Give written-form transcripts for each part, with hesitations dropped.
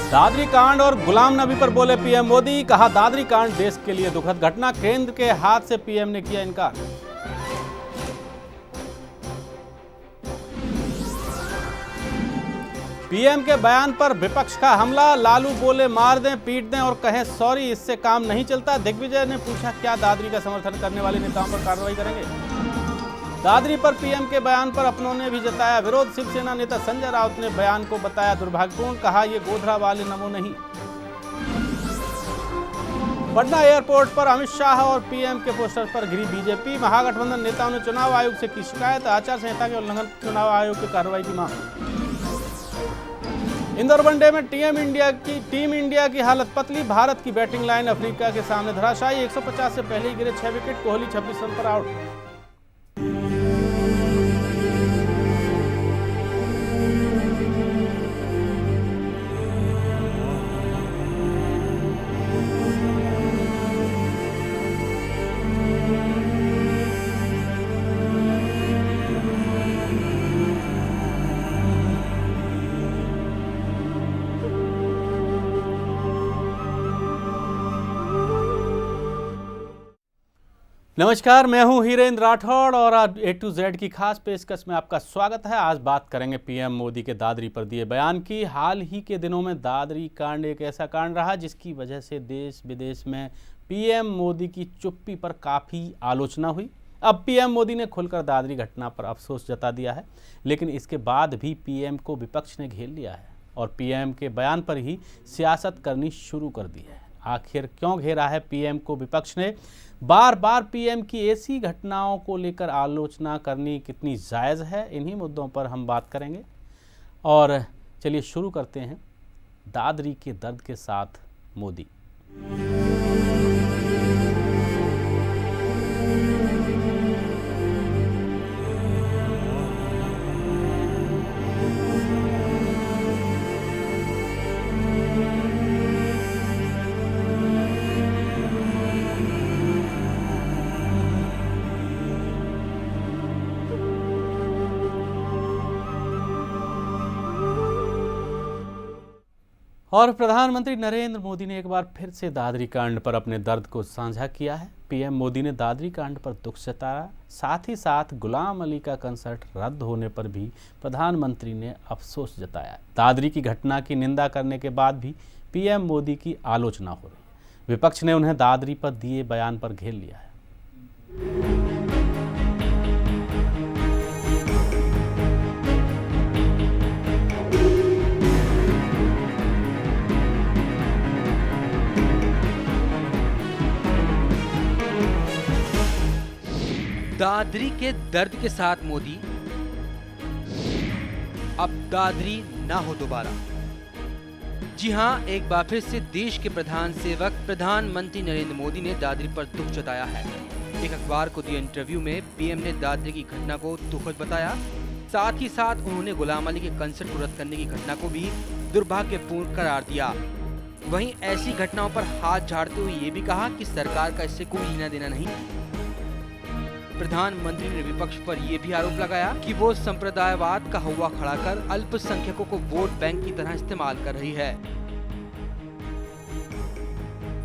दादरी कांड और गुलाम नबी पर बोले पीएम मोदी, कहा दादरी कांड देश के लिए दुखद घटना, केंद्र के हाथ से पीएम ने किया इनकार। पीएम के बयान पर विपक्ष का हमला, लालू बोले मार दें पीट दें और कहें सॉरी, इससे काम नहीं चलता। दिग्विजय ने पूछा क्या दादरी का समर्थन करने वाले नेताओं पर कार्रवाई करेंगे। दादरी पर पीएम के बयान पर अपनों ने भी जताया विरोध। शिवसेना नेता संजय राउत ने बयान को बताया दुर्भाग्यपूर्ण, कहा ये गोधरा वाले नमो नहीं। पटना एयरपोर्ट पर अमित शाह और पीएम के पोस्टर पर घिरी बीजेपी। महागठबंधन नेताओं ने चुनाव आयोग से की शिकायत, आचार संहिता के उल्लंघन, चुनाव आयोग की कार्रवाई की मांग। इंदौर वनडे में टीम इंडिया की हालत पतली, भारत की बैटिंग लाइन अफ्रीका के सामने धराशायी। 150 से पहले ही गिरे 6 विकेट, कोहली 26 रन पर आउट। नमस्कार, मैं हूं हीरेंद्र राठौड़ और आज A to Z की खास पेशकश में आपका स्वागत है। आज बात करेंगे पीएम मोदी के दादरी पर दिए बयान की। हाल ही के दिनों में दादरी कांड एक ऐसा कांड रहा जिसकी वजह से देश विदेश में पीएम मोदी की चुप्पी पर काफ़ी आलोचना हुई। अब पीएम मोदी ने खुलकर दादरी घटना पर अफसोस जता दिया है, लेकिन इसके बाद भी पीएम को विपक्ष ने घेर लिया है और पीएम के बयान पर ही सियासत करनी शुरू कर दी है। आखिर क्यों घेरा है पीएम को विपक्ष ने? बार बार पीएम की ऐसी घटनाओं को लेकर आलोचना करनी कितनी जायज़ है? इन्हीं मुद्दों पर हम बात करेंगे और चलिए शुरू करते हैं। दादरी के दर्द के साथ मोदी। और प्रधानमंत्री नरेंद्र मोदी ने एक बार फिर से दादरी कांड पर अपने दर्द को साझा किया है। पीएम मोदी ने दादरी कांड पर दुख जताया, साथ ही साथ गुलाम अली का कंसर्ट रद्द होने पर भी प्रधानमंत्री ने अफसोस जताया। दादरी की घटना की निंदा करने के बाद भी पीएम मोदी की आलोचना हो रही। विपक्ष ने उन्हें दादरी पर दिए बयान पर घेर लिया है। दादरी के दर्द के साथ मोदी, अब दादरी ना हो दोबारा। जी हां, एक बार फिर से देश के प्रधान सेवक प्रधानमंत्री नरेंद्र मोदी ने दादरी पर दुख जताया है। एक अखबार को दिए इंटरव्यू में पीएम ने दादरी की घटना को दुखद बताया। साथ ही साथ उन्होंने गुलाम अली के कंसर्ट को रद्द करने की घटना को भी दुर्भाग्यपूर्ण करार दिया। वहीं ऐसी घटनाओं पर हाथ झाड़ते हुए ये भी कहा कि सरकार का इससे कोई लेना देना नहीं। प्रधानमंत्री ने विपक्ष पर यह भी आरोप लगाया कि वो संप्रदायवाद का हवा खड़ा कर अल्पसंख्यकों को वोट बैंक की तरह इस्तेमाल कर रही है।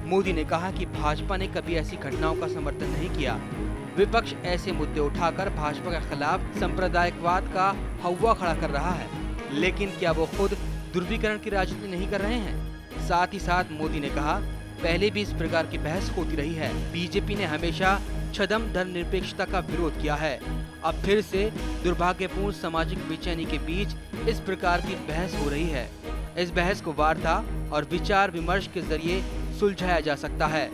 मोदी ने कहा कि भाजपा ने कभी ऐसी घटनाओं का समर्थन नहीं किया। विपक्ष ऐसे मुद्दे उठाकर भाजपा के खिलाफ सांप्रदायिकवाद का हवा खड़ा कर रहा है, लेकिन क्या वो खुद ध्रुवीकरण की राजनीति नहीं कर रहे हैं? साथ ही साथ मोदी ने कहा, पहले भी इस प्रकार की बहस होती रही है। बीजेपी ने हमेशा छदम धर्मनिरपेक्षता का विरोध किया है। अब फिर से दुर्भाग्यपूर्ण सामाजिक बेचैनी के बीच इस प्रकार की बहस हो रही है। इस बहस को वार्ता और विचार विमर्श के जरिए सुलझाया जा सकता है।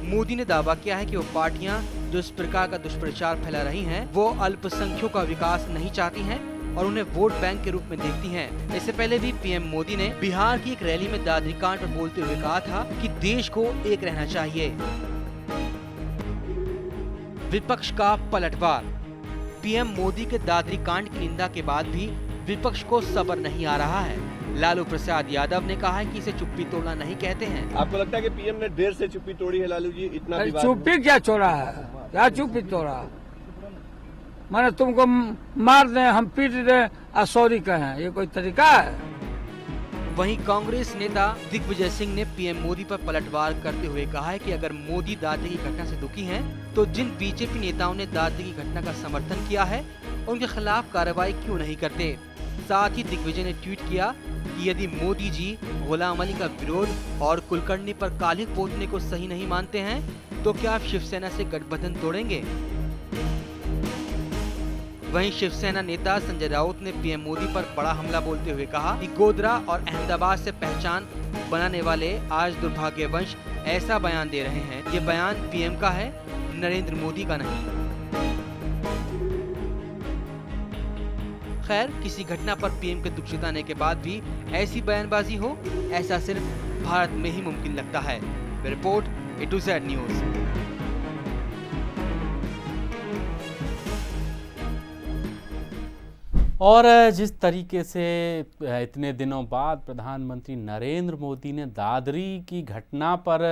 मोदी ने दावा किया है कि वो पार्टियां जो इस प्रकार का दुष्प्रचार फैला रही हैं, वो अल्पसंख्यकों का विकास नहीं चाहती हैं और उन्हें वोट बैंक के रूप में देखती हैं। इससे पहले भी पीएम मोदी ने बिहार की एक रैली में दादरी कांड पर बोलते हुए कहा था कि देश को एक रहना चाहिए। विपक्ष का पलटवार। पीएम मोदी के दादरी कांड की निंदा के बाद भी विपक्ष को सब्र नहीं आ रहा है। लालू प्रसाद यादव ने कहा है कि इसे चुप्पी तोड़ना नहीं कहते हैं। आपको लगता है कि पीएम ने देर से चुप्पी तोड़ी है? लालू जी, इतना चुप्पी क्या तोड़ा है? क्या चुप्पी तोड़ा? माने तुमको मार दें, हम पीट दें और सॉरी कहें, ये कोई तरीका है? वहीं कांग्रेस नेता दिग्विजय सिंह ने पीएम मोदी पर पलटवार करते हुए कहा है कि अगर मोदी दादरी की घटना से दुखी हैं, तो जिन बीजेपी नेताओं ने दादरी की घटना का समर्थन किया है उनके खिलाफ कार्रवाई क्यों नहीं करते। साथ ही दिग्विजय ने ट्वीट किया कि यदि मोदी जी गुलाम अली का विरोध और कुलकर्णी पर कालिख पोतने को सही नहीं मानते हैं, तो क्या आप शिवसेना से गठबंधन तोड़ेंगे। वहीं शिवसेना नेता संजय राउत ने पीएम मोदी पर बड़ा हमला बोलते हुए कहा कि गोधरा और अहमदाबाद से पहचान बनाने वाले आज दुर्भाग्यवंश ऐसा बयान दे रहे हैं। ये बयान पीएम का है, नरेंद्र मोदी का नहीं। खैर, किसी घटना पर पीएम के दुख जताने के बाद भी ऐसी बयानबाजी हो, ऐसा सिर्फ भारत में ही मुमकिन लगता है। Report A2Z news. और जिस तरीके से इतने दिनों बाद प्रधानमंत्री नरेंद्र मोदी ने दादरी की घटना पर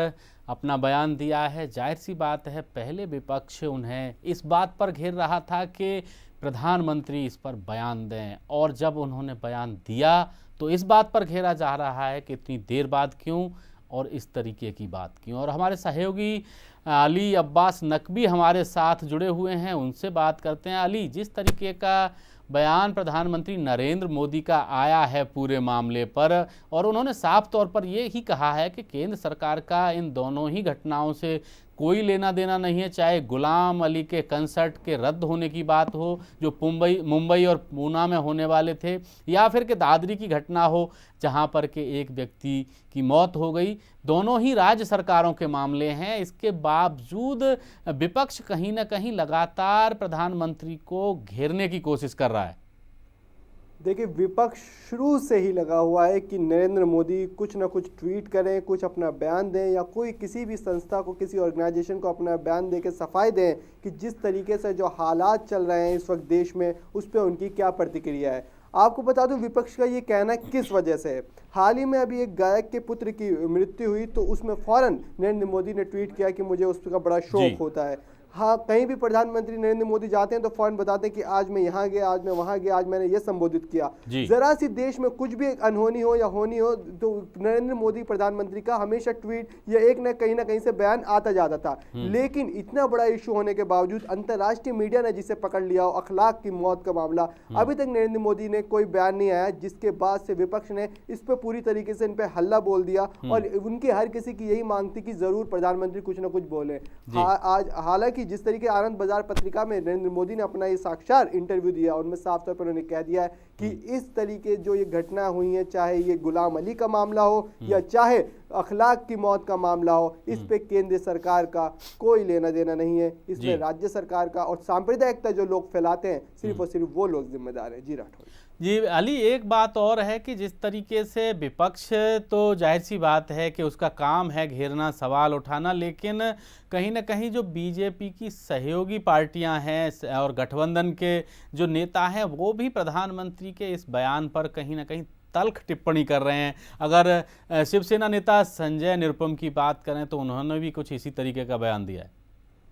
अपना बयान दिया है, जाहिर सी बात है पहले विपक्ष उन्हें इस बात पर घेर रहा था कि प्रधानमंत्री इस पर बयान दें, और जब उन्होंने बयान दिया तो इस बात पर घेरा जा रहा है कि इतनी देर बाद क्यों और इस तरीके की बात क्यों। और हमारे सहयोगी अली अब्बास नकवी हमारे साथ जुड़े हुए हैं, उनसे बात करते हैं। अली, जिस तरीके का बयान प्रधानमंत्री नरेंद्र मोदी का आया है पूरे मामले पर, और उन्होंने साफ तौर पर ये ही कहा है कि केंद्र सरकार का इन दोनों ही घटनाओं से कोई लेना देना नहीं है, चाहे गुलाम अली के कंसर्ट के रद्द होने की बात हो जो मुंबई और पूना में होने वाले थे, या फिर कि दादरी की घटना हो जहां पर के एक व्यक्ति की मौत हो गई। दोनों ही राज्य सरकारों के मामले हैं। इसके बावजूद विपक्ष कहीं ना कहीं लगातार प्रधानमंत्री को घेरने की कोशिश कर रहा है। देखिए, विपक्ष शुरू से ही लगा हुआ है कि नरेंद्र मोदी कुछ ना कुछ ट्वीट करें, कुछ अपना बयान दें, या कोई किसी भी संस्था को, किसी ऑर्गेनाइजेशन को अपना बयान दे के सफाई दें कि जिस तरीके से जो हालात चल रहे हैं इस वक्त देश में, उस पर उनकी क्या प्रतिक्रिया है। आपको बता दूं विपक्ष का ये कहना किस वजह से है। हाल ही में अभी एक गायक के पुत्र की मृत्यु हुई तो उसमें फौरन नरेंद्र मोदी ने ट्वीट किया कि मुझे उसका बड़ा शौक होता है। हाँ, कहीं भी प्रधानमंत्री नरेंद्र मोदी जाते हैं तो फौरन बताते हैं कि आज मैं यहाँ गया, आज मैं वहाँ गया, आज मैंने ये संबोधित किया। जरा सी देश में कुछ भी अनहोनी हो या होनी हो तो नरेंद्र मोदी प्रधानमंत्री का हमेशा ट्वीट या एक न कहीं से बयान आता जाता था। लेकिन इतना बड़ा इशू होने के बावजूद अंतर्राष्ट्रीय मीडिया ने जिसे पकड़ लिया हो, अखलाक की मौत का मामला, अभी तक नरेंद्र मोदी ने कोई बयान नहीं आया, जिसके बाद से विपक्ष ने इस पर पूरी तरीके से इन पर हल्ला बोल दिया। और उनकी हर किसी की यही मांग थी कि जरूर प्रधानमंत्री कुछ ना कुछ बोले। आज हालांकि जिस तरीके आनंद बाजार पत्रिका में नरेंद्र मोदी ने अपना ये साक्षात इंटरव्यू दिया, उनमें साफ तौर पर उन्होंने कह दिया है कि इस तरीके जो ये घटना हुई है, चाहे ये गुलाम अली का मामला हो या चाहे अखलाक की मौत का मामला हो, इस पे केंद्र सरकार का कोई लेना देना नहीं है। इसमें राज्य सरकार का, और सांप्रदायिकता जो लोग फैलाते हैं सिर्फ और सिर्फ वो लोग जिम्मेदार हैं। जी राठौर जी। अली, एक बात और है कि जिस तरीके से विपक्ष, तो जाहिर सी बात है कि उसका काम है घेरना, सवाल उठाना, लेकिन कहीं ना कहीं जो बीजेपी की सहयोगी पार्टियां हैं और गठबंधन के जो नेता हैं वो भी प्रधानमंत्री के इस बयान पर कहीं ना कहीं तल्ख टिप्पणी कर रहे हैं। अगर शिवसेना नेता संजय निरुपम की बात करें तो उन्होंने भी कुछ इसी तरीके का बयान दिया है।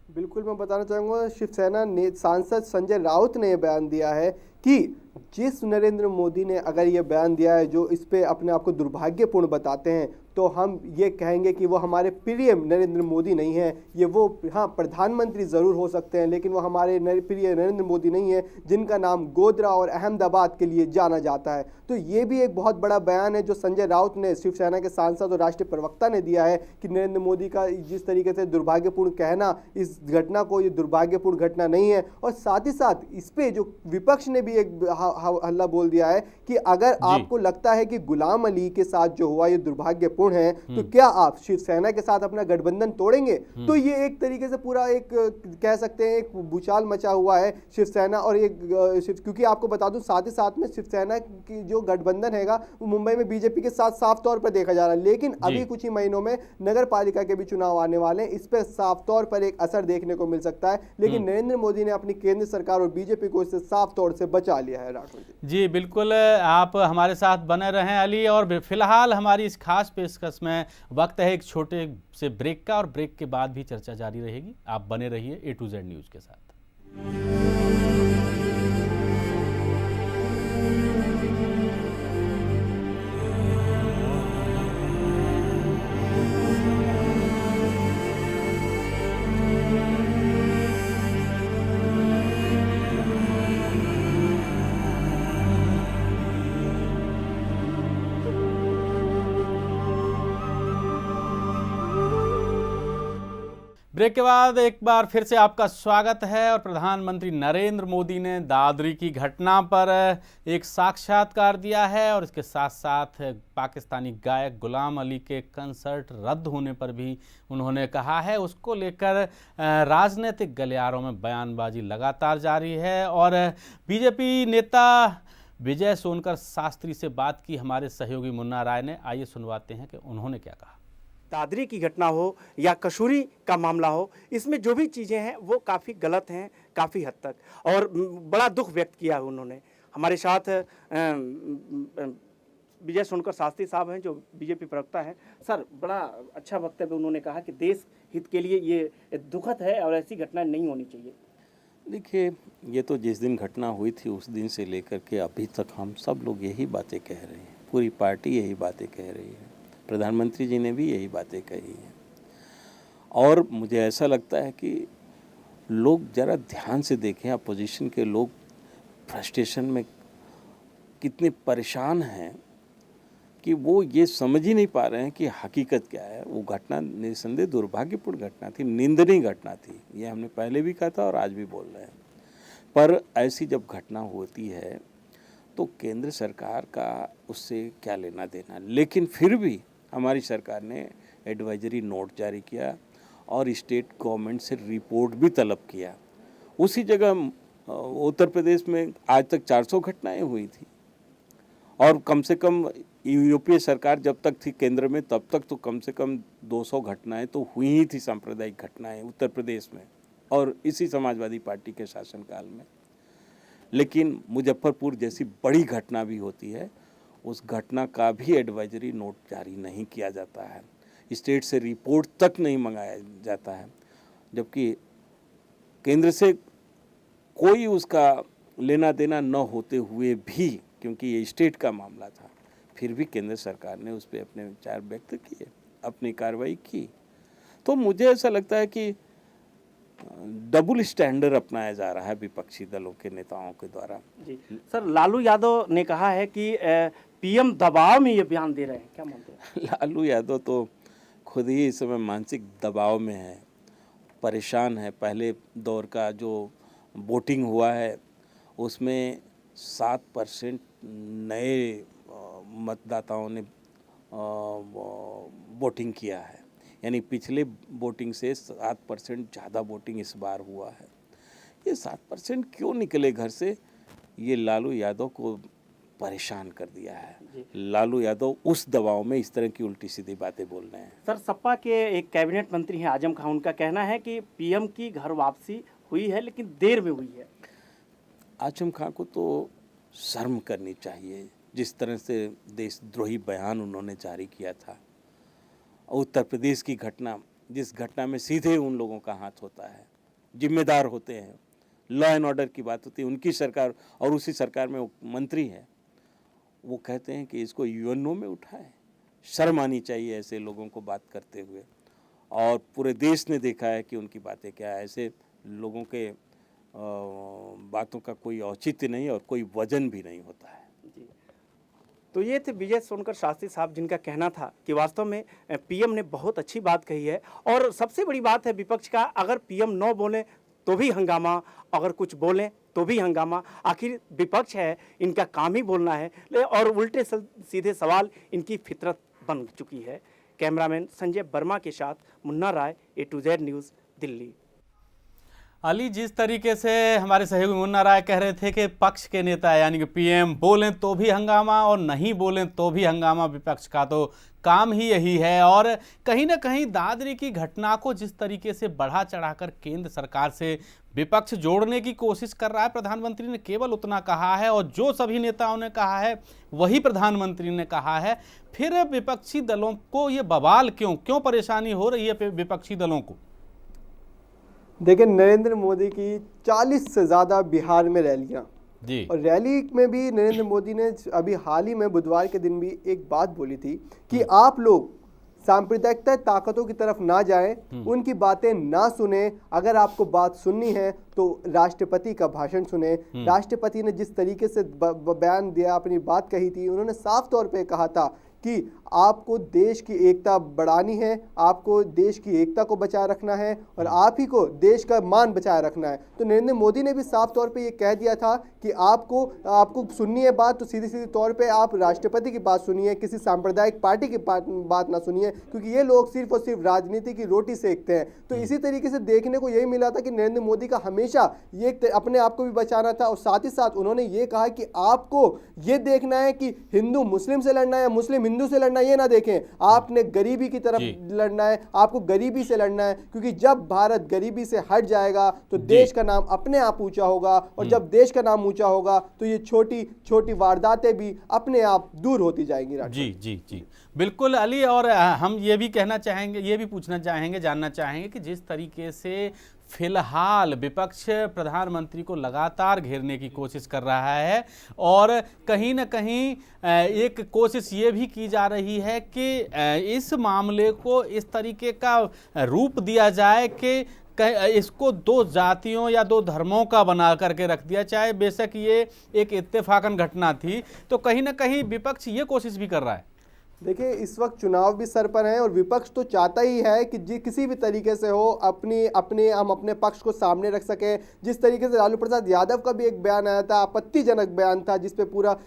बिल्कुल, मैं बताना चाहूँगा शिवसेना ने सांसद संजय राउत ने बयान दिया है कि जिस नरेंद्र मोदी ने अगर ये बयान दिया है जो इस पे अपने आप को दुर्भाग्यपूर्ण बताते हैं, तो हम ये कहेंगे कि वो हमारे प्रिय नरेंद्र मोदी नहीं है। ये वो, हाँ, प्रधानमंत्री ज़रूर हो सकते हैं लेकिन वो हमारे प्रिय नरेंद्र मोदी नहीं है जिनका नाम गोधरा और अहमदाबाद के लिए जाना जाता है। तो ये भी एक बहुत बड़ा बयान है जो संजय राउत ने, शिवसेना के सांसद और राष्ट्रीय प्रवक्ता ने दिया है कि नरेंद्र मोदी का जिस तरीके से दुर्भाग्यपूर्ण कहना, इस घटना को ये दुर्भाग्यपूर्ण घटना नहीं है। और साथ ही साथ इस पे जो विपक्ष ने भी एक हल्ला बोल दिया है कि अगर आपको लगता है कि गुलाम अली के साथ जो हुआ ये दुर्भाग्यपूर्ण है तो क्या आप शिवसेना के साथ अपना गठबंधन तोड़ेंगे। तो ये एक तरीके से पूरा एक कह सकते हैं एक भूचाल मचा हुआ है शिवसेना और एक, क्योंकि आपको बता दूं साथ ही साथ में शिवसेना की जो गठबंधन हैगा वो मुंबई में बीजेपी के साथ साफ तौर पर देखा जा रहा है। लेकिन अभी कुछ ही महीनों में नगर पालिका के भी चुनाव आने वाले हैं, इस पर साफ तौर पर एक असर देखने को मिल सकता है। लेकिन नरेंद्र मोदी ने अपनी केंद्र सरकार और बीजेपी को इससे साफ तौर से बचा लिया है। राठौर जी बिल्कुल, आप हमारे साथ बने रहें अली, और फिलहाल हमारी इस खास पेशकश में वक्त है एक छोटे से ब्रेक का, और ब्रेक के बाद भी चर्चा जारी रहेगी। आप बने रहिए A2Z न्यूज़ के साथ। ब्रेक के बाद एक बार फिर से आपका स्वागत है। और प्रधानमंत्री नरेंद्र मोदी ने दादरी की घटना पर एक साक्षात्कार दिया है और इसके साथ साथ पाकिस्तानी गायक गुलाम अली के कंसर्ट रद्द होने पर भी उन्होंने कहा है। उसको लेकर राजनीतिक गलियारों में बयानबाजी लगातार जारी है। और बीजेपी नेता विजय सोनकर शास्त्री से बात की हमारे सहयोगी मुन्ना राय ने। आइए सुनवाते हैं कि उन्होंने क्या कहा। दादरी की घटना हो या कसूरी का मामला हो, इसमें जो भी चीज़ें हैं वो काफ़ी गलत हैं काफ़ी हद तक, और बड़ा दुख व्यक्त किया है उन्होंने। हमारे साथ विजय सोनकर शास्त्री साहब हैं जो बीजेपी प्रवक्ता हैं। सर, बड़ा अच्छा वक्तव्य उन्होंने कहा कि देश हित के लिए ये दुखद है और ऐसी घटना नहीं होनी चाहिए। देखिए, ये तो जिस दिन घटना हुई थी उस दिन से लेकर के अभी तक हम सब लोग यही बातें कह रहे हैं, पूरी पार्टी यही बातें कह रही है, प्रधानमंत्री जी ने भी यही बातें कही हैं। और मुझे ऐसा लगता है कि लोग ज़रा ध्यान से देखें, अपोजिशन के लोग फ्रस्ट्रेशन में कितने परेशान हैं कि वो ये समझ ही नहीं पा रहे हैं कि हकीकत क्या है। वो घटना निस्संदेह दुर्भाग्यपूर्ण घटना थी, निंदनीय घटना थी, ये हमने पहले भी कहा था और आज भी बोल रहे हैं। पर ऐसी जब घटना होती है तो केंद्र सरकार का उससे क्या लेना देना। लेकिन फिर भी हमारी सरकार ने एडवाइजरी नोट जारी किया और स्टेट गवर्नमेंट से रिपोर्ट भी तलब किया। उसी जगह उत्तर प्रदेश में आज तक 400 घटनाएं हुई थी और कम से कम यूपीए सरकार जब तक थी केंद्र में तब तक तो कम से कम 200 घटनाएं तो हुई ही थी, सांप्रदायिक घटनाएं उत्तर प्रदेश में और इसी समाजवादी पार्टी के शासनकाल में। लेकिन मुजफ्फरपुर जैसी बड़ी घटना भी होती है, उस घटना का भी एडवाइजरी नोट जारी नहीं किया जाता है, स्टेट से रिपोर्ट तक नहीं मंगाया जाता है, जबकि केंद्र से कोई उसका लेना देना न होते हुए भी, क्योंकि ये स्टेट का मामला था, फिर भी केंद्र सरकार ने उस पर अपने विचार व्यक्त किए, अपनी कार्रवाई की। तो मुझे ऐसा लगता है कि डबल स्टैंडर्ड अपनाया जा रहा है विपक्षी दलों के नेताओं के द्वारा। जी सर, लालू यादव ने कहा है कि पीएम दबाव में ये बयान दे रहे हैं, क्या मानते हैं? लालू यादव तो खुद ही इस समय मानसिक दबाव में है, परेशान है। पहले दौर का जो वोटिंग हुआ है उसमें 7% नए मतदाताओं ने वोटिंग किया है, यानी पिछले वोटिंग से 7% ज़्यादा वोटिंग इस बार हुआ है। ये 7% क्यों निकले घर से, ये लालू यादव को परेशान कर दिया है। लालू यादव उस दबाव में इस तरह की उल्टी सीधी बातें बोल रहे हैं। सर, सपा के एक कैबिनेट मंत्री हैं आजम खान, उनका कहना है कि पीएम की घर वापसी हुई है लेकिन देर में हुई है। आजम खान को तो शर्म करनी चाहिए, जिस तरह से देशद्रोही बयान उन्होंने जारी किया था। उत्तर प्रदेश की घटना, जिस घटना में सीधे उन लोगों का हाथ होता है, जिम्मेदार होते हैं, लॉ एंड ऑर्डर की बात होती है, उनकी सरकार और उसी सरकार में मंत्री है, वो कहते हैं कि इसको यूएनओ में उठाएं। शर्म आनी चाहिए ऐसे लोगों को बात करते हुए। और पूरे देश ने देखा है कि उनकी बातें क्या है। ऐसे लोगों के बातों का कोई औचित्य नहीं और कोई वजन भी नहीं होता है। जी, तो ये थे विजय सोनकर शास्त्री साहब, जिनका कहना था कि वास्तव में पीएम ने बहुत अच्छी बात कही है। और सबसे बड़ी बात है विपक्ष का, अगर पीएम न बोले तो भी हंगामा, अगर कुछ बोलें तो भी हंगामा। आखिर विपक्ष है, इनका काम ही बोलना है, और उल्टे सीधे सवाल इनकी फितरत बन चुकी है। कैमरामैन संजय वर्मा के साथ मुन्ना राय, A2Z न्यूज़, दिल्ली। अली, जिस तरीके से हमारे सहयोगी मुन्ना राय कह रहे थे कि पक्ष के नेता यानी कि पीएम बोलें तो भी हंगामा और नहीं बोलें तो भी हंगामा, विपक्ष का तो काम ही यही है। और कहीं ना कहीं दादरी की घटना को जिस तरीके से बढ़ा चढ़ाकर केंद्र सरकार से विपक्ष जोड़ने की कोशिश कर रहा है, प्रधानमंत्री ने केवल उतना कहा है और जो सभी नेताओं ने कहा है वही प्रधानमंत्री ने कहा है। फिर विपक्षी दलों को ये बवाल क्यों परेशानी हो रही है विपक्षी दलों को? देखिए, नरेंद्र मोदी की 40 से ज़्यादा बिहार में रैलियां जी, और रैली में भी नरेंद्र मोदी ने अभी हाल ही में बुधवार के दिन भी एक बात बोली थी कि आप लोग सांप्रदायिकता ताकतों की तरफ ना जाएं, उनकी बातें ना सुने। अगर आपको बात सुननी है तो राष्ट्रपति का भाषण सुने। राष्ट्रपति ने जिस तरीके से बयान दिया, अपनी बात कही थी, उन्होंने साफ तौर पे कहा था कि आपको देश की एकता बढ़ानी है, आपको देश की एकता को बचाए रखना है और आप ही को देश का मान बचाए रखना है। तो नरेंद्र मोदी ने भी साफ तौर पे ये कह दिया था कि आपको सुननी है बात तो सीधी सीधी तौर पे आप राष्ट्रपति की बात सुनिए, किसी सांप्रदायिक पार्टी की बात ना सुनिए, क्योंकि ये लोग सिर्फ और सिर्फ राजनीति की रोटी सेकते हैं। तो इसी तरीके से देखने को यही मिला था कि नरेंद्र मोदी का हमेशा ये अपने आप को भी बचाना था और साथ ही साथ उन्होंने ये कहा कि आपको ये देखना है कि हिंदू मुस्लिम से लड़ना है या मुस्लिम हिंदू से लड़ना है, ये ना देखें, आपने गरीबी की तरफ लड़ना है, आपको गरीबी से लड़ना है, क्योंकि जब भारत गरीबी से हट जाएगा तो देश का नाम अपने आप ऊंचा होगा और जब देश का नाम ऊंचा होगा तो ये छोटी छोटी वारदातें भी अपने आप दूर होती जाएंगी। जी जी जी बिल्कुल अली, और हम ये भी कहना चाहेंगे, ये भी पूछना चाहेंगे, जानना चाहेंगे कि जिस तरीके से फिलहाल विपक्ष प्रधानमंत्री को लगातार घेरने की कोशिश कर रहा है और कहीं ना कहीं एक कोशिश ये भी की जा रही है कि इस मामले को इस तरीके का रूप दिया जाए कि इसको दो जातियों या दो धर्मों का बना करके रख दिया, चाहे बेशक ये एक इत्तेफाकन घटना थी, तो कहीं ना कहीं विपक्ष ये कोशिश भी कर रहा है। देखिए, इस वक्त चुनाव भी सर पर है और विपक्ष तो चाहता ही है कि किसी भी तरीके से हो हम अपने पक्ष को सामने रख सकें। जिस तरीके से लालू प्रसाद यादव का भी एक बयान आया था, आपत्तिजनक बयान था, जिस पे पूरा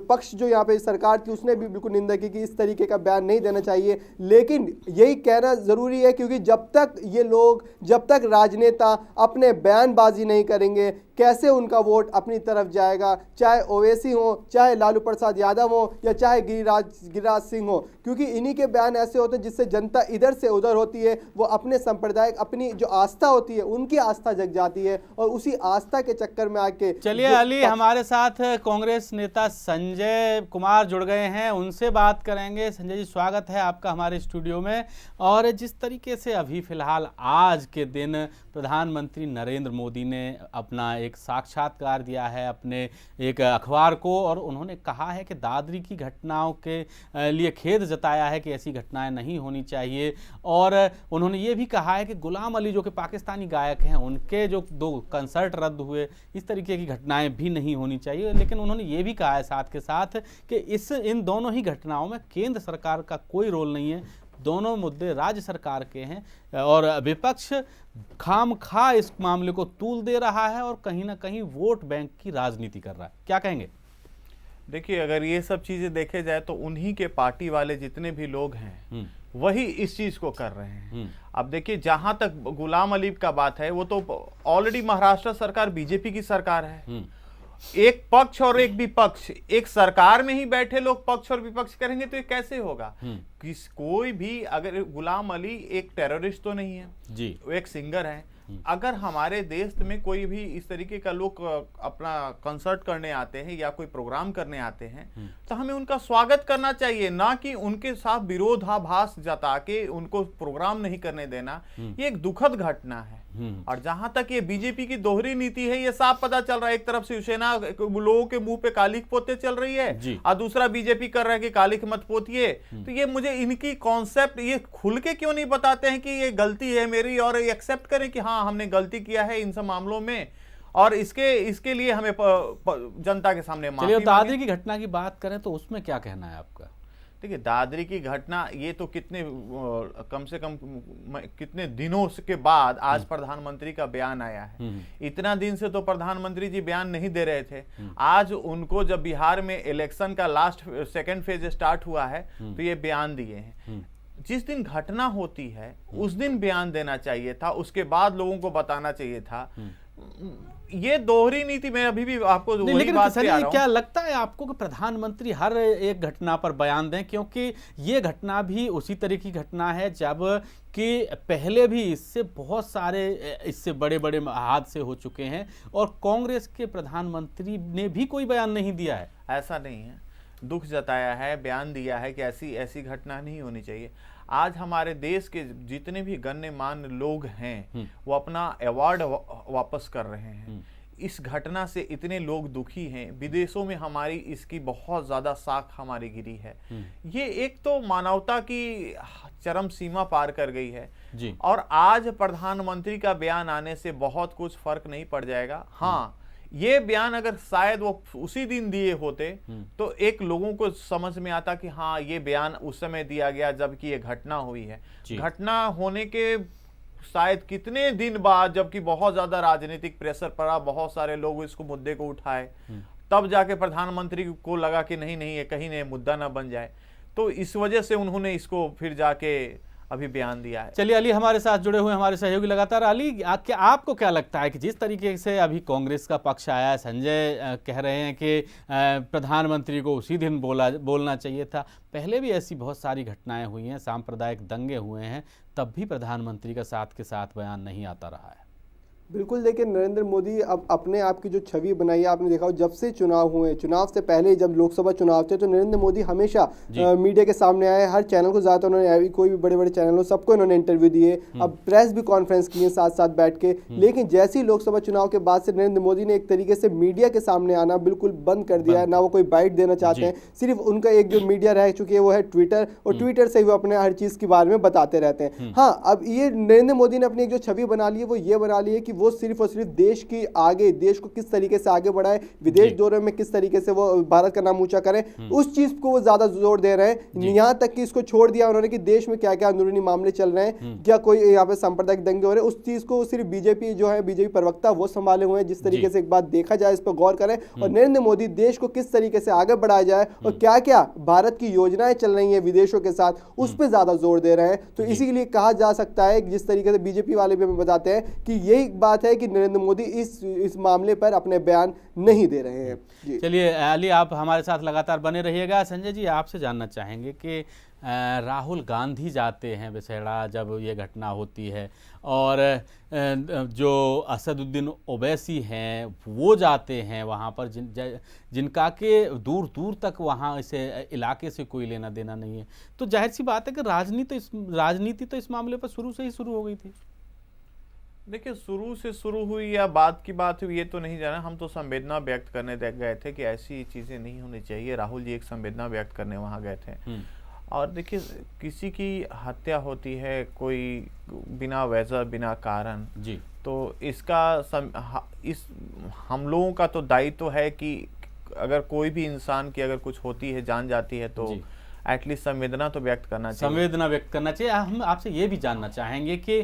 पक्ष जो यहाँ पे सरकार थी उसने भी बिल्कुल निंदा की कि इस तरीके का बयान नहीं देना चाहिए। लेकिन यही कहना ज़रूरी है क्योंकि जब तक राजनेता अपने बयानबाजी नहीं करेंगे, कैसे उनका वोट अपनी तरफ जाएगा, चाहे ओवैसी हो, चाहे लालू प्रसाद यादव हो या चाहे गिरिराज सिंह हो, क्योंकि इन्हीं के बयान ऐसे होते हैं जिससे जनता इधर से उधर होती है, वो अपने सांप्रदायिक अपनी जो आस्था होती है उनकी आस्था जग जाती है और उसी आस्था के चक्कर में आके। चलिए अली, हमारे साथ कांग्रेस नेता संजय कुमार जुड़ गए हैं, उनसे बात करेंगे। संजय जी, स्वागत है आपका हमारे स्टूडियो में। और जिस तरीके से अभी फिलहाल आज के दिन प्रधानमंत्री नरेंद्र मोदी ने अपना एक साक्षात्कार दिया है अपने एक अखबार को और उन्होंने कहा है कि दादरी की घटनाओं के लिए खेद जताया है कि ऐसी घटनाएं नहीं होनी चाहिए। और उन्होंने ये भी कहा है कि गुलाम अली जो कि पाकिस्तानी गायक हैं, उनके जो 2 कंसर्ट रद्द हुए, इस तरीके की घटनाएं भी नहीं होनी चाहिए। लेकिन उन्होंने ये भी कहा है साथ के साथ कि इन दोनों ही घटनाओं में केंद्र सरकार का कोई रोल नहीं है, दोनों मुद्दे राज्य सरकार के हैं और विपक्ष खामखा इस मामले को तूल दे रहा है और कहीं ना कहीं वोट बैंक की राजनीति कर रहा है। क्या कहेंगे? देखिए, अगर ये सब चीजें देखे जाए तो उन्हीं के पार्टी वाले जितने भी लोग हैं वही इस चीज को कर रहे हैं। अब देखिए, जहां तक गुलाम अली का बात है, वो तो ऑलरेडी महाराष्ट्र सरकार बीजेपी की सरकार है। एक पक्ष और एक विपक्ष, एक सरकार में ही बैठे लोग पक्ष और विपक्ष करेंगे तो ये कैसे होगा? कोई भी, अगर गुलाम अली एक टेररिस्ट तो नहीं है जी, वो एक सिंगर है। अगर हमारे देश में कोई भी इस तरीके का लोग अपना कंसर्ट करने आते हैं या कोई प्रोग्राम करने आते हैं तो हमें उनका स्वागत करना चाहिए, ना कि उनके साथ विरोधाभास जता के उनको प्रोग्राम नहीं करने देना। ये एक दुखद घटना है। और जहां तक ये बीजेपी की दोहरी नीति है, ये साफ पता चल रहा है। एक तरफ शिवसेना लोगों के मुंह पे कालिख पोते चल रही है और दूसरा बीजेपी कर रहा है कि कालिख मत पोतिए। तो ये मुझे इनकी कॉन्सेप्ट ये खुल के क्यों नहीं बताते हैं कि ये गलती है मेरी और एक्सेप्ट करें कि हाँ हमने गलती किया है इन सब मामलों में और इसके लिए हमें जनता के सामने माफी। दादरी की घटना की बात करें तो उसमें क्या कहना है आपका? देखिए, दादरी की घटना ये तो कम से कम कितने दिनों के बाद आज प्रधानमंत्री का बयान आया है। इतना दिन से तो प्रधानमंत्री जी बयान नहीं दे रहे थे। आज उनको जब बिहार में इलेक्शन का सेकेंड फेज स्टार्ट हुआ है तो ये बयान दिए हैं। जिस दिन घटना होती है उस दिन बयान देना चाहिए था, उसके बाद लोगों को बताना चाहिए था। ये दोहरी नीति में अभी भी आपको लेकिन क्या लगता है आपको कि प्रधानमंत्री हर एक घटना पर बयान दें? क्योंकि ये घटना भी उसी तरह की घटना है जब कि पहले भी इससे बहुत सारे इससे बड़े बड़े हादसे हो चुके हैं और कांग्रेस के प्रधानमंत्री ने भी कोई बयान नहीं दिया है। ऐसा नहीं है, दुख जताया है, बयान दिया है कि ऐसी घटना नहीं होनी चाहिए। आज हमारे देश के जितने भी गण्यमान्य लोग हैं वो अपना अवार्ड वापस कर रहे हैं। इस घटना से इतने लोग दुखी हैं, विदेशों में हमारी इसकी बहुत ज्यादा साख हमारी गिरी है। ये एक तो मानवता की चरम सीमा पार कर गई है जी। और आज प्रधानमंत्री का बयान आने से बहुत कुछ फर्क नहीं पड़ जाएगा। हाँ, ये बयान अगर शायद वो उसी दिन दिए होते तो एक लोगों को समझ में आता कि हाँ ये बयान उस समय दिया गया जबकि ये घटना हुई है। घटना होने के शायद कितने दिन बाद, जबकि बहुत ज्यादा राजनीतिक प्रेशर पड़ा, बहुत सारे लोग इसको मुद्दे को उठाए, तब जाके प्रधानमंत्री को लगा कि नहीं नहीं ये कहीं नहीं मुद्दा ना बन जाए, तो इस वजह से उन्होंने इसको फिर जाके अभी बयान दिया है। चलिए, अली हमारे साथ जुड़े हुए हमारे सहयोगी लगातार। अली, आपको क्या लगता है कि जिस तरीके से अभी कांग्रेस का पक्ष आया है, संजय कह रहे हैं कि प्रधानमंत्री को उसी दिन बोलना चाहिए था, पहले भी ऐसी बहुत सारी घटनाएं हुई हैं, सांप्रदायिक दंगे हुए हैं, तब भी प्रधानमंत्री का साथ के साथ बयान नहीं आता रहा है। बिल्कुल, देखिए नरेंद्र मोदी अब अपने आप की जो छवि बनाई है, आपने देखा हो जब से चुनाव हुए, चुनाव से पहले जब लोकसभा चुनाव थे तो नरेंद्र मोदी हमेशा मीडिया के सामने आए, हर चैनल को ज़्यादा उन्होंने, कोई भी बड़े बड़े चैनल हो सबको इन्होंने इंटरव्यू दिए, अब प्रेस भी कॉन्फ्रेंस किए साथ साथ बैठ के। लेकिन जैसे ही लोकसभा चुनाव के बाद से नरेंद्र मोदी ने एक तरीके से मीडिया के सामने आना बिल्कुल बंद कर दिया है, ना वो कोई बाइट देना चाहते हैं, सिर्फ उनका एक जो मीडिया रह चुकी है वो है ट्विटर, और ट्विटर से ही वो अपने हर चीज़ के बारे में बताते रहते हैं। हाँ, अब ये नरेंद्र मोदी ने अपनी एक जो छवि बना ली है वो ये बना ली है कि वो सिर्फ और सिर्फ देश की आगे, देश को किस तरीके से आगे बढ़ाए, विदेश दौरे में किस तरीके से वो भारत का नाम ऊंचा करें, उस चीज को वो ज्यादा जोर दे रहे हैं। यहां तक कि इसको छोड़ दिया उन्होंने कि देश में क्या क्या अंदरूनी मामले चल रहे हैं, क्या कोई यहाँ पे सांप्रदायिक दंगे हो रहे हैं, उस चीज को सिर्फ बीजेपी जो है, बीजेपी प्रवक्ता वो संभाले हुए हैं। जिस तरीके से एक बात देखा जाए, इस पर गौर करें, और नरेंद्र मोदी देश को किस तरीके से आगे बढ़ाया जाए और क्या क्या भारत की योजनाएं चल रही हैं विदेशों के साथ, उस पर ज्यादा जोर दे रहे हैं। तो इसीलिए कहा जा सकता है, जिस तरीके से बीजेपी वाले भी हमें बताते हैं कि यही बात है कि नरेंद्र मोदी इस मामले पर अपने बयान नहीं दे रहे हैं। चलिए अली, आप हमारे साथ लगातार बने रहिएगा। संजय जी, आपसे जानना चाहेंगे कि राहुल गांधी जाते हैं विसैड़ा जब ये घटना होती है, और जो असदुद्दीन ओवैसी हैं वो जाते हैं वहाँ पर, जिनका के दूर दूर तक वहाँ इसे इलाके से कोई लेना देना नहीं है, तो जाहिर सी बात है कि राजनीति तो इस मामले पर शुरू से ही शुरू हो गई थी। देखिए, शुरू से शुरू हुई या बाद की बात हुई ये तो नहीं जाना, हम तो संवेदना व्यक्त करने गए थे कि ऐसी चीज़ें नहीं होनी चाहिए। राहुल जी एक संवेदना व्यक्त करने वहाँ गए थे। और देखिए, किसी की हत्या होती है कोई बिना वजह बिना कारण जी, तो इस हम लोगों का तो दायित्व है कि अगर कोई भी इंसान की अगर कुछ होती है, जान जाती है, तो एटलीस्ट संवेदना तो व्यक्त करना चाहिए। संवेदना व्यक्त करना चाहिए। हम आपसे ये भी जानना चाहेंगे कि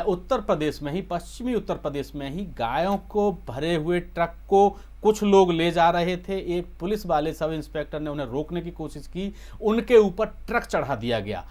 उत्तर प्रदेश में ही, पश्चिमी उत्तर प्रदेश में ही गायों को भरे हुए ट्रक को कुछ लोग ले जा रहे थे, एक पुलिस वाले सब इंस्पेक्टर ने उन्हें रोकने की कोशिश की, उनके ऊपर ट्रक चढ़ा दिया गया।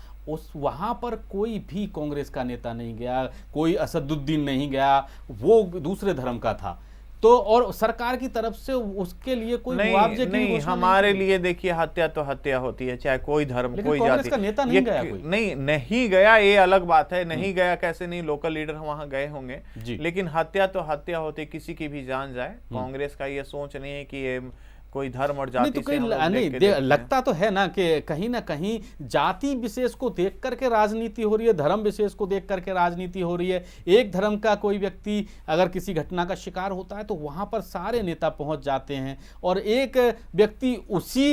वहाँ पर कोई भी कांग्रेस का नेता नहीं गया, कोई असदुद्दीन नहीं गया, वो दूसरे धर्म का था, तो और सरकार की तरफ से उसके लिए कोई मुआवजे की नहीं, हमारे लिए देखिए हत्या तो हत्या होती है, चाहे कोई धर्म कोई जाति। का नेता नहीं गया कोई? नहीं गया, ये अलग बात है, नहीं गया कैसे नहीं, लोकल लीडर वहां गए होंगे, लेकिन हत्या तो हत्या होती, किसी की भी जान जाए। कांग्रेस का ये सोच नहीं है कि ये कोई धर्म और जाति से नहीं, लगता तो है ना कि कहीं ना कहीं जाति विशेष को देख करके राजनीति हो रही है, धर्म विशेष को देख करके राजनीति हो रही है। एक धर्म का कोई व्यक्ति अगर किसी घटना का शिकार होता है तो वहां पर सारे नेता पहुंच जाते हैं, और एक व्यक्ति उसी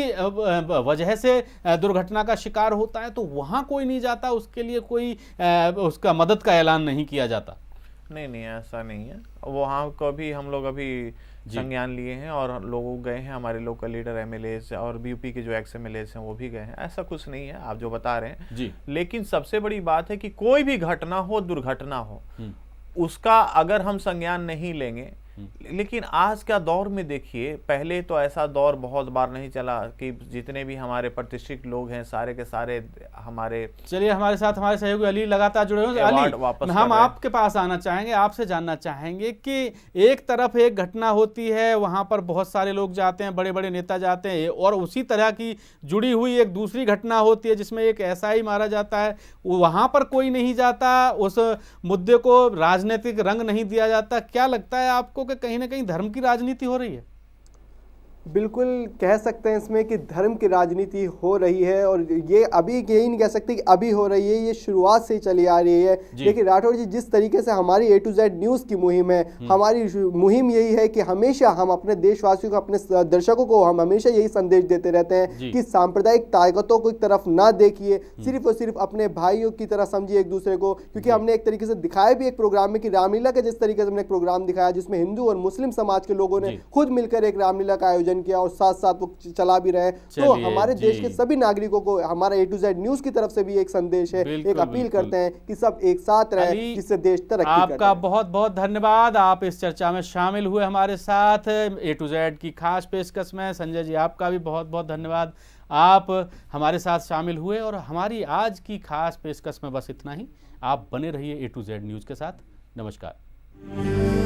वजह से दुर्घटना का शिकार होता है तो वहां कोई नहीं जाता, उसके लिए कोई उसका मदद का ऐलान नहीं किया जाता। नहीं, ऐसा नहीं है। वहाँ को भी हम लोग अभी संज्ञान लिए हैं और लोग गए हैं, हमारे लोकल लीडर एमएलए और बीयूपी के जो एक्स एमएलए हैं वो भी गए हैं। ऐसा कुछ नहीं है आप जो बता रहे हैं जी। लेकिन सबसे बड़ी बात है कि कोई भी घटना हो, दुर्घटना हो, उसका अगर हम संज्ञान नहीं लेंगे, लेकिन आज का दौर में देखिए, पहले तो ऐसा दौर बहुत बार नहीं चला कि जितने भी हमारे प्रतिष्ठित लोग हैं सारे के सारे हमारे। चलिए, हमारे साथ हमारे सहयोगी अली लगातार जुड़े हुए। अली, हम आपके पास आना चाहेंगे, आपसे जानना चाहेंगे कि एक तरफ एक घटना होती है, वहां पर बहुत सारे लोग जाते हैं, बड़े बड़े नेता जाते हैं, और उसी तरह की जुड़ी हुई एक दूसरी घटना होती है जिसमें एक एसआई मारा जाता है, वहां पर कोई नहीं जाता, उस मुद्दे को राजनीतिक रंग नहीं दिया जाता। क्या लगता है आपको कि कहीं ना कहीं धर्म की राजनीति हो रही है? बिल्कुल कह सकते हैं इसमें कि धर्म की राजनीति हो रही है, और ये अभी यही नहीं कह सकते कि अभी हो रही है, ये शुरुआत से ही चली आ रही है। देखिए राठौड़ जी, जिस तरीके से हमारी A to Z न्यूज़ की मुहिम है, हमारी मुहिम यही है कि हमेशा हम अपने देशवासियों को, अपने दर्शकों को हम हमेशा यही संदेश देते रहते हैं कि सांप्रदायिक ताकतों को एक तरफ ना देखिए, सिर्फ और सिर्फ अपने भाइयों की तरह समझिए एक दूसरे को। क्योंकि हमने एक तरीके से दिखाया भी एक प्रोग्राम में कि रामलीला का जिस तरीके से हमने एक प्रोग्राम दिखाया जिसमें हिंदू और मुस्लिम समाज के लोगों ने खुद मिलकर एक रामलीला का आयोजन किया और साथ साथ वो चला भी रहे। तो हमारे देश के सभी नागरिकों को हमारा A to Z न्यूज़ की तरफ से भी एक संदेश है, एक अपील करते हैं कि सब एक साथ रहे, जिससे देश तरक्की करे। आपका बहुत बहुत धन्यवाद, आप इस चर्चा में शामिल हुए हमारे साथ A to Z की खास पेशकश में। संजय जी, आपका भी बहुत बहुत धन्यवाद, आप हमारे साथ शामिल हुए। और हमारी आज की खास पेशकश में बस इतना ही। आप बने रहिए A to Z न्यूज़ के साथ। नमस्कार।